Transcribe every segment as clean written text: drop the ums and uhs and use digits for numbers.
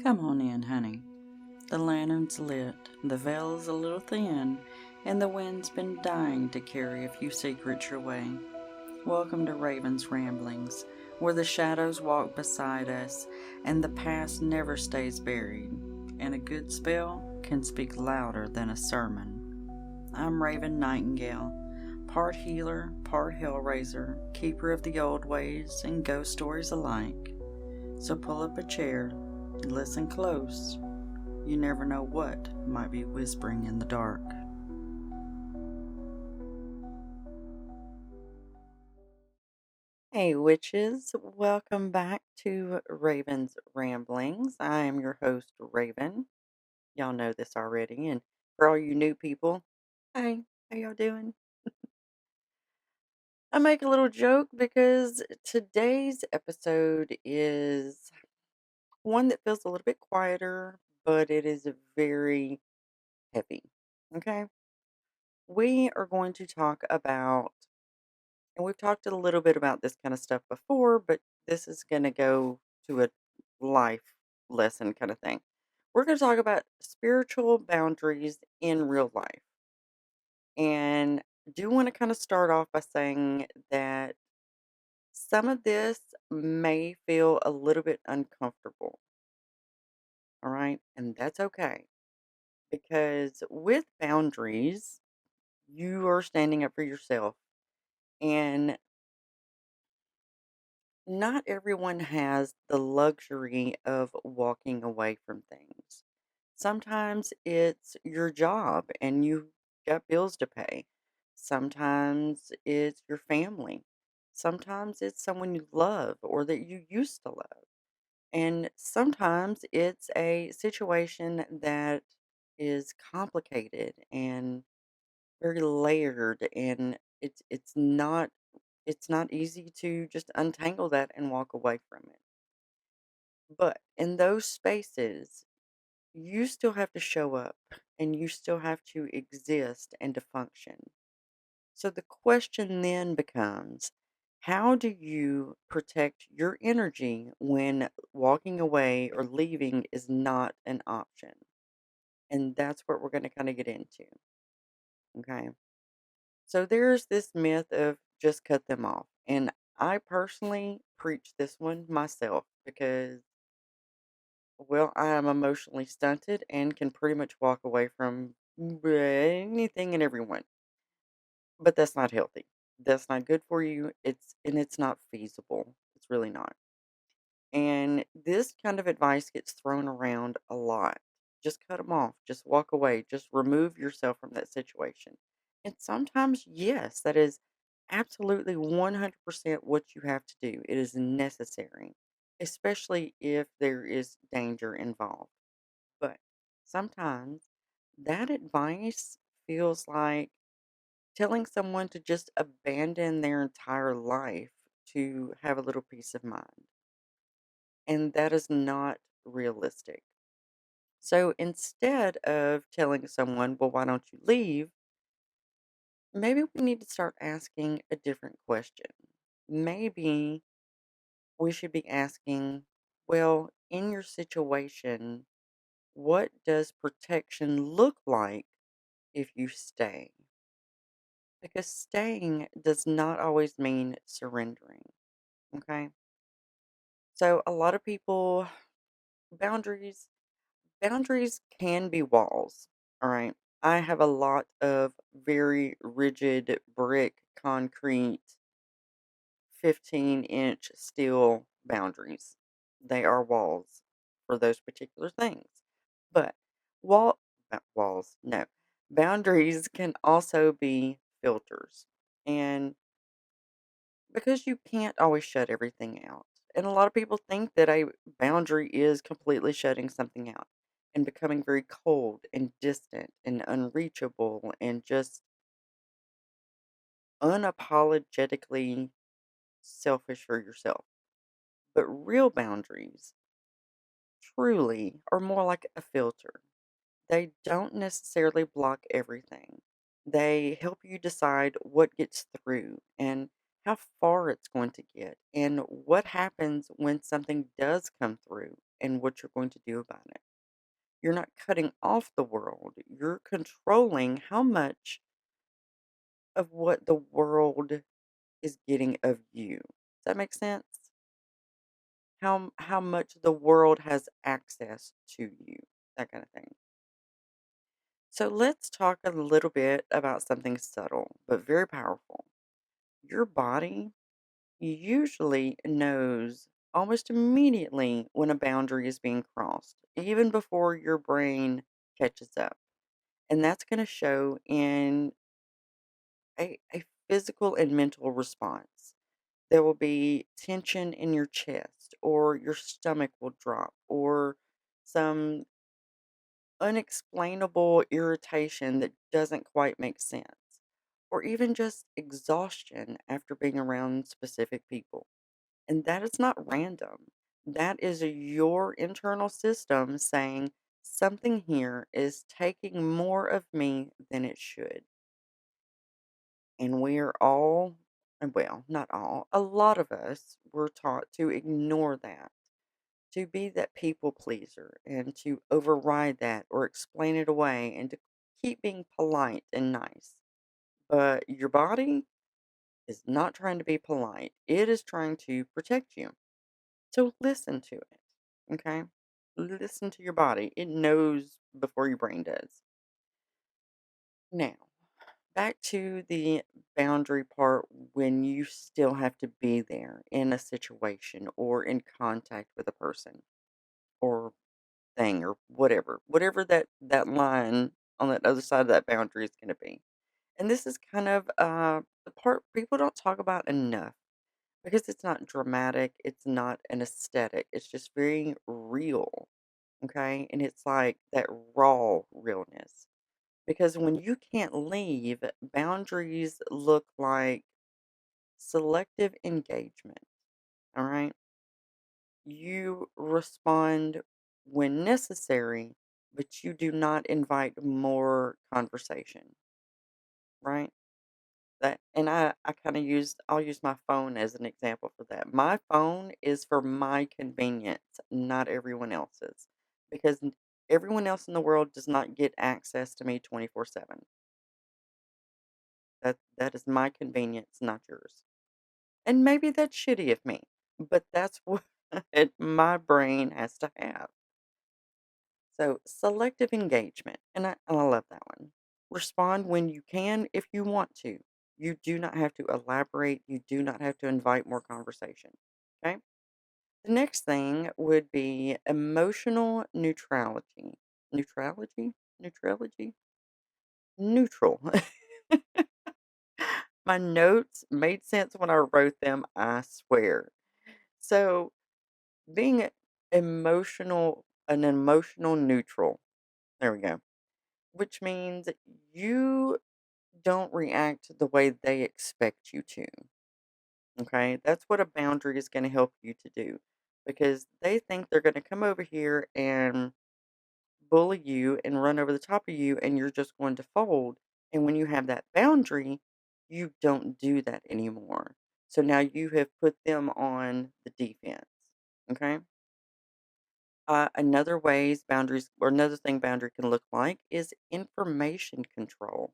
Come on in, honey. The lantern's lit, the veil's a little thin, and the wind's been dying to carry a few secrets your way. Welcome to Raven's Ramblings, where the shadows walk beside us and the past never stays buried, and a good spell can speak louder than a sermon. I'm Raven Nightingale, part healer, part hellraiser, keeper of the old ways and ghost stories alike. So pull up a chair and listen close. You never know what might be whispering in the dark. Hey, witches, welcome back to Raven's Ramblings. I am your host, Raven. Y'all know this already. And for all you new people, hey, how y'all doing? I make a little joke because today's episode is one that feels a little bit quieter, but it is very heavy. Okay? We are going to talk about, and we've talked a little bit about this kind of stuff before, but this is going to go to a life lesson kind of thing. We're going to talk about spiritual boundaries in real life. And do want to kind of start off by saying that some of this may feel a little bit uncomfortable. All right. And that's okay. Because with boundaries, you are standing up for yourself. And not everyone has the luxury of walking away from things. Sometimes it's your job and you got bills to pay. Sometimes it's your family. Sometimes it's someone you love or that you used to love. And sometimes it's a situation that is complicated and very layered, and it's not easy to just untangle that and walk away from it. But in those spaces, you still have to show up and you still have to exist and to function. So the question then becomes, how do you protect your energy when walking away or leaving is not an option? And that's what we're going to kind of get into. Okay. So there's this myth of just cut them off. And I personally preach this one myself because, well, I am emotionally stunted and can pretty much walk away from anything and everyone. But that's not healthy. That's not good for you. It's not feasible. It's really not. And this kind of advice gets thrown around a lot. Just cut them off. Just walk away. Just remove yourself from that situation. And sometimes, yes, that is absolutely 100% what you have to do. It is necessary, especially if there is danger involved. But sometimes that advice feels like telling someone to just abandon their entire life to have a little peace of mind. And that is not realistic. So instead of telling someone, well, why don't you leave? Maybe we need to start asking a different question. Maybe we should be asking, well, in your situation, what does protection look like if you stay? Because staying does not always mean surrendering. Okay. So a lot of people, boundaries boundaries can be walls. All right. I have a lot of very rigid brick, concrete, 15-inch steel boundaries. They are walls for those particular things. But wall walls, no. Boundaries can also be filters. And because you can't always shut everything out. And a lot of people think that a boundary is completely shutting something out and becoming very cold and distant and unreachable and just unapologetically selfish for yourself. But real boundaries truly are more like a filter. They don't necessarily block everything. They help you decide what gets through and how far it's going to get and what happens when something does come through. and what you're going to do about it. You're not cutting off the world. You're controlling how much of what the world is getting of you. Does that make sense? How much the world has access to you, that kind of thing. So let's talk a little bit about something subtle but very powerful. Your body usually knows almost immediately when a boundary is being crossed, even before your brain catches up. And that's going to show in a physical and mental response. There will be tension in your chest, or your stomach will drop, or some unexplainable irritation that doesn't quite make sense, or even just exhaustion after being around specific people. And that is not random. That is your internal system saying something here is taking more of me than it should. And we are all, well, not all, a lot of us were taught to ignore that, to be that people pleaser and to override that or explain it away and to keep being polite and nice. But your body is not trying to be polite, it is trying to protect you. So listen to it, okay? Listen to your body. It knows before your brain does. Now, back to the boundary part when you still have to be there in a situation or in contact with a person or thing or whatever. Whatever that line on that other side of that boundary is going to be. And this is kind of the part people don't talk about enough because it's not dramatic, it's not an aesthetic. It's just very real, okay? And it's like that raw realness. Because when you can't leave, boundaries look like selective engagement. All right. You respond when necessary, but you do not invite more conversation. Right. That and I kind of I'll use my phone as an example for that. My phone is for my convenience, not everyone else's. Because everyone else in the world does not get access to me 24/7. That is my convenience, not yours. And maybe that's shitty of me, but that's what my brain has to have. So selective engagement, and I love that one. Respond when you can if you want to. You do not have to elaborate. You do not have to invite more conversation. Okay. The next thing would be emotional neutrality. Neutrality? Neutrality? Neutral. My notes made sense when I wrote them, I swear. So, being an emotional neutral, there we go, which means you don't react the way they expect you to. Okay. That's what a boundary is going to help you to do because they think they're going to come over here and bully you and run over the top of you, and you're just going to fold. And when you have that boundary, you don't do that anymore. So now you have put them on the defense. Okay. Another ways boundaries, or another thing boundary can look like is information control.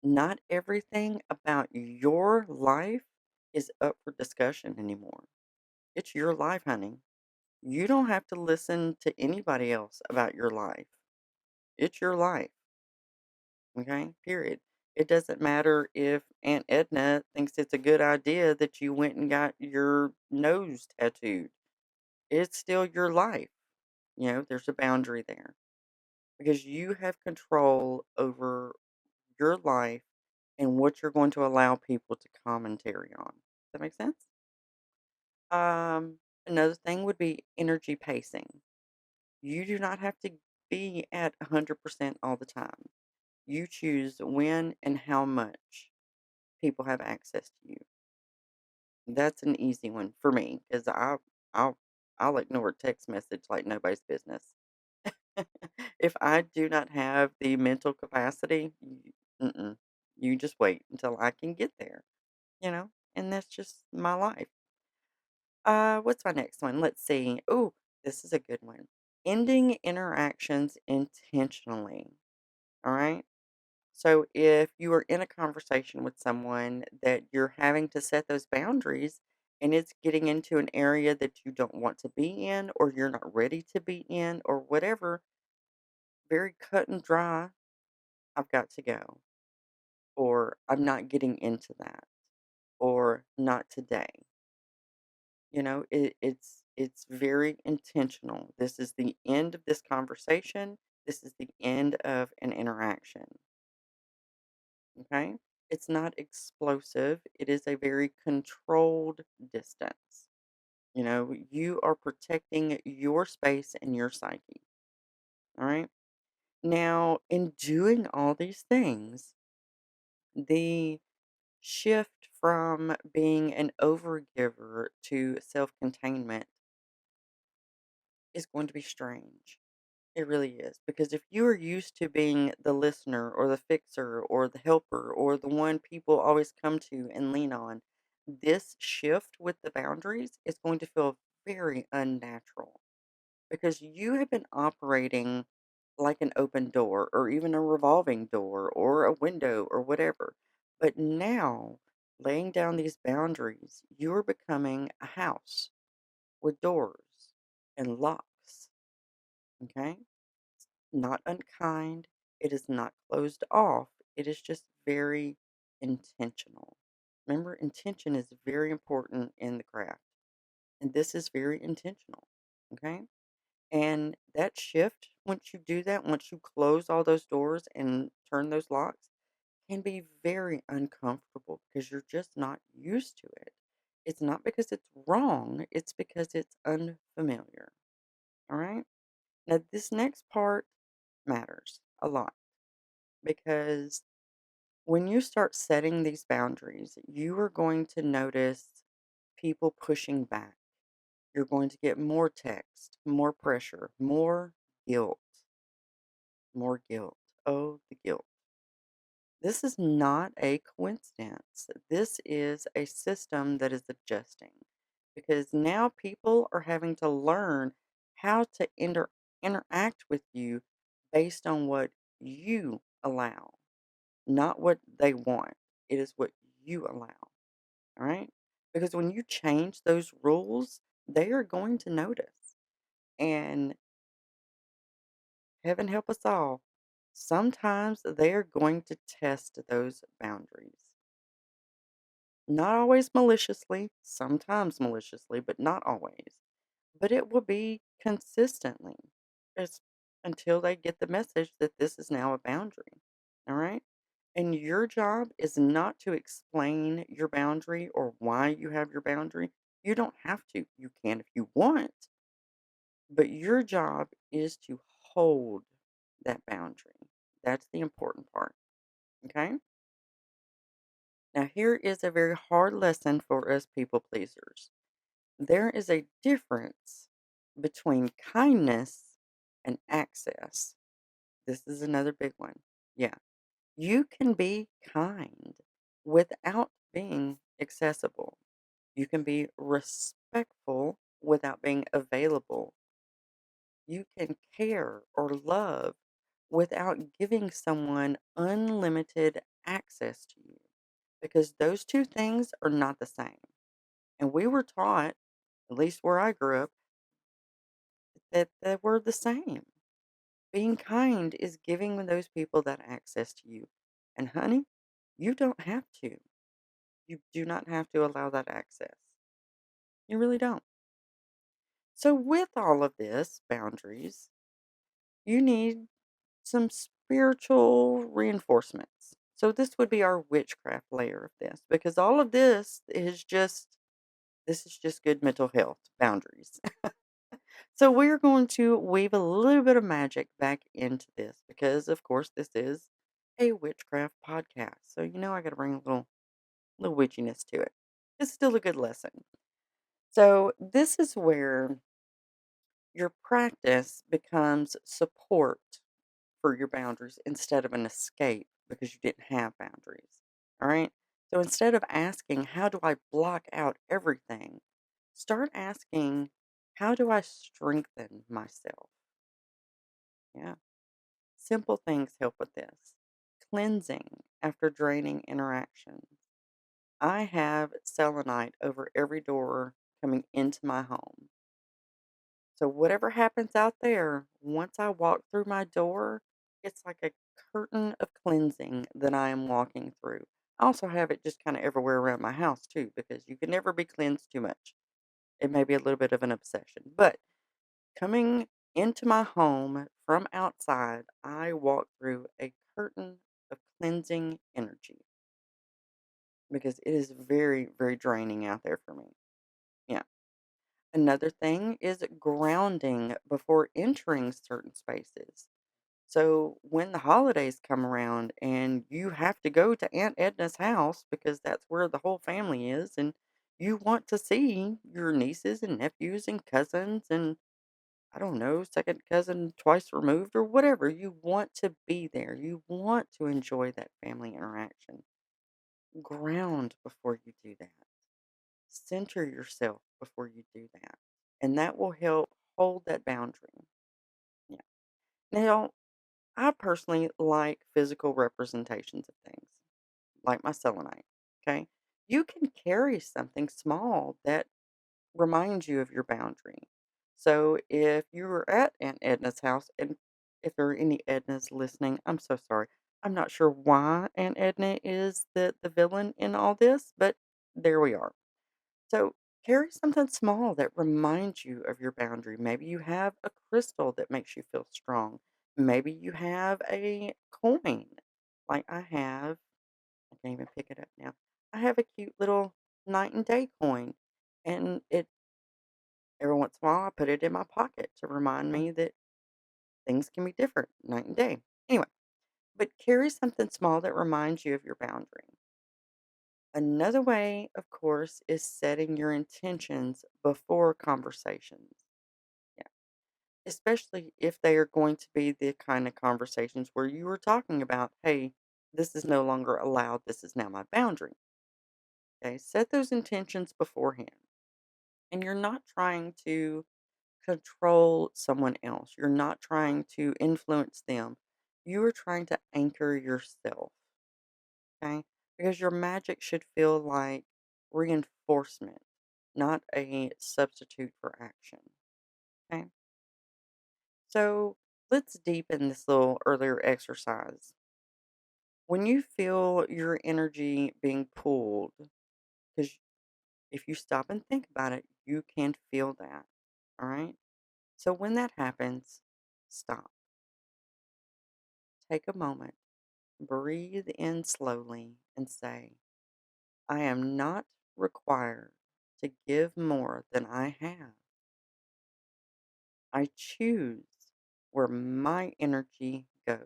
Not everything about your life is up for discussion anymore. It's your life, honey. You don't have to listen to anybody else about your life. It's your life. Okay, period. It doesn't matter if Aunt Edna thinks it's a good idea that you went and got your nose tattooed. It's still your life. There's a boundary there because you have control over your life and what you're going to allow people to commentary on. Does that make sense? Another thing would be energy pacing. You do not have to be at 100% all the time. You choose when and how much people have access to you. That's an easy one for me because I'll I'll ignore a text message like nobody's business. If I do not have the mental capacity, you just wait until I can get there, and that's just my life. What's my next one? Let's see. Oh, This is a good one. Ending interactions intentionally. All right. So if you are in a conversation with someone that you're having to set those boundaries and it's getting into an area that you don't want to be in or you're not ready to be in or whatever, very cut and dry, I've got to go. Or I'm not getting into that. Or not today. It's very intentional. This is the end of this conversation. This is the end of an interaction. Okay? It's not explosive. It is a very controlled distance. You are protecting your space and your psyche. All right? Now, in doing all these things, the shift from being an overgiver to self containment is going to be strange. It really is. Because if you are used to being the listener or the fixer or the helper or the one people always come to and lean on, this shift with the boundaries is going to feel very unnatural because you have been operating like an open door or even a revolving door or a window or whatever. But now, laying down these boundaries, you're becoming a house with doors and locks. Okay? Not unkind. It is not closed off. It is just very intentional. Remember, intention is very important in the craft. And this is very intentional. Okay. And that shift, once you do that, once you close all those doors and turn those locks, can be very uncomfortable because you're just not used to it. It's not because it's wrong, it's because it's unfamiliar. All right. Now, this next part matters a lot because when you start setting these boundaries, you are going to notice people pushing back. You're going to get more text, more pressure, guilt, more guilt. Oh, the guilt. This is not a coincidence. This is a system that is adjusting because now people are having to learn how to interact with you based on what you allow, not what they want. It is what you allow. All right. Because when you change those rules, they are going to notice. And heaven help us all, sometimes they are going to test those boundaries. Not always maliciously, sometimes maliciously, but not always. But it will be consistently. It's until they get the message that this is now a boundary. All right. And your job is not to explain your boundary or why you have your boundary. You don't have to. You can if you want, but your job is to hold that boundary. That's the important part. Okay. Now, here is a very hard lesson for us people pleasers. There is a difference between kindness and access. This is another big one. Yeah. You can be kind without being accessible. You can be respectful without being available. You can care or love without giving someone unlimited access to you because those two things are not the same. And we were taught, at least where I grew up, that they were the same. Being kind is giving those people that access to you. And honey, you don't have to. You do not have to allow that access. You really don't. So, with all of this, boundaries, you need some spiritual reinforcements. So, this would be our witchcraft layer of this because all of this is just good mental health boundaries. So, we're going to weave a little bit of magic back into this because, of course, this is a witchcraft podcast. So, I got to bring a little witchiness to it. It's still a good lesson. So, this is where your practice becomes support for your boundaries instead of an escape because you didn't have boundaries. All right. So instead of asking, how do I block out everything? Start asking, How do I strengthen myself? Yeah. Simple things help with this. Cleansing after draining interactions. I have selenite over every door coming into my home. So whatever happens out there, once I walk through my door, it's like a curtain of cleansing that I am walking through. I also have it just kind of everywhere around my house too, because you can never be cleansed too much. It may be a little bit of an obsession, but coming into my home from outside, I walk through a curtain of cleansing energy because it is very, very draining out there for me. Yeah. Another thing is grounding before entering certain spaces. So when the holidays come around and you have to go to Aunt Edna's house because that's where the whole family is, and you want to see your nieces and nephews and cousins and I don't know, second cousin twice removed or whatever. You want to be there. You want to enjoy that family interaction. Ground before you do that. Center yourself before you do that. And that will help hold that boundary. Yeah. Now, I personally like physical representations of things, like my selenite. Okay. You can carry something small that reminds you of your boundary. So if you were at Aunt Edna's house, and if there are any Ednas listening, I'm so sorry. I'm not sure why Aunt Edna is the villain in all this, but there we are. So carry something small that reminds you of your boundary. Maybe you have a crystal that makes you feel strong. Maybe you have a coin, like I have. I can't even pick it up now. I have a cute little night and day coin, and it every once in a while, I put it in my pocket to remind me that things can be different night and day. Anyway, but carry something small that reminds you of your boundary. Another way, of course, is setting your intentions before conversations. Yeah. Especially if they are going to be the kind of conversations where you are talking about, hey, this is no longer allowed. This is now my boundary. Okay. Set those intentions beforehand. And you're not trying to control someone else. You're not trying to influence them. You are trying to anchor yourself, okay? Because your magic should feel like reinforcement, not a substitute for action, okay? So let's deepen this little earlier exercise. When you feel your energy being pulled, because if you stop and think about it, you can feel that, all right? So when that happens, stop. Take a moment. Breathe in slowly and say, I am not required to give more than I have. I choose where my energy goes.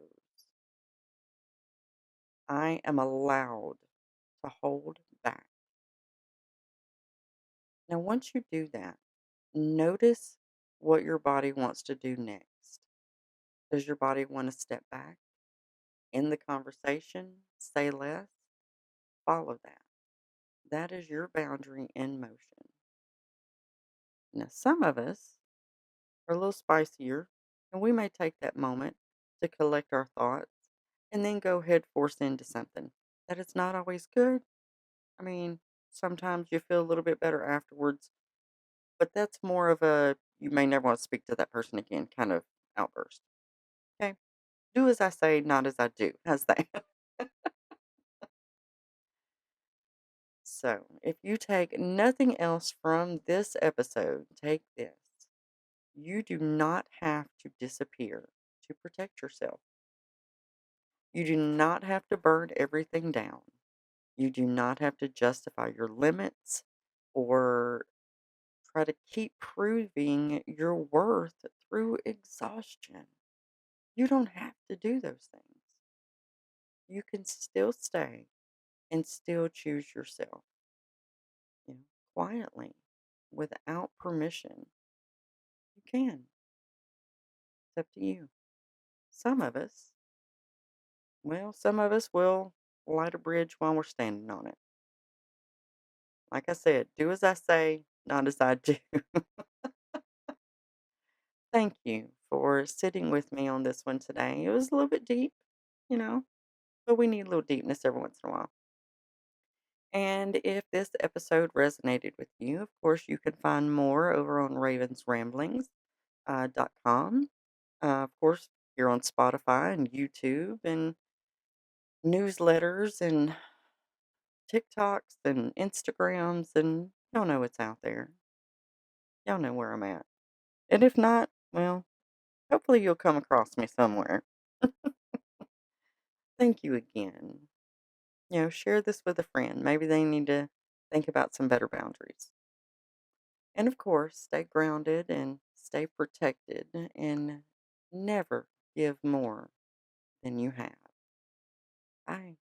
I am allowed to hold back. Now, once you do that, notice what your body wants to do next. Does your body want to step back in the conversation, say less? Follow that. That is your boundary in motion. Now, some of us are a little spicier, and we may take that moment to collect our thoughts and then go head force into something. That is not always good. I mean, sometimes you feel a little bit better afterwards, but that's more of a you may never want to speak to that person again kind of outburst. Okay. Do as I say, not as I do. How's that? So, if you take nothing else from this episode, take this. You do not have to disappear to protect yourself. You do not have to burn everything down. You do not have to justify your limits or try to keep proving your worth through exhaustion. You don't have to do those things. You can still stay and still choose yourself, you know, quietly, without permission. You can. It's up to you. Some of us, well, some of us will light a bridge while we're standing on it. Like I said, do as I say, not as I do. Thank you for sitting with me on this one today. It was a little bit deep, you know, but we need a little deepness every once in a while. And if this episode resonated with you, of course, you can find more over on ravensramblings.com. Of course, you're on Spotify and YouTube and newsletters and TikToks and Instagrams, and y'all know it's out there. Y'all know where I'm at. And if not, well, hopefully you'll come across me somewhere. Thank you again. Share this with a friend. Maybe they need to think about some better boundaries. And of course, stay grounded and stay protected and never give more than you have. Bye.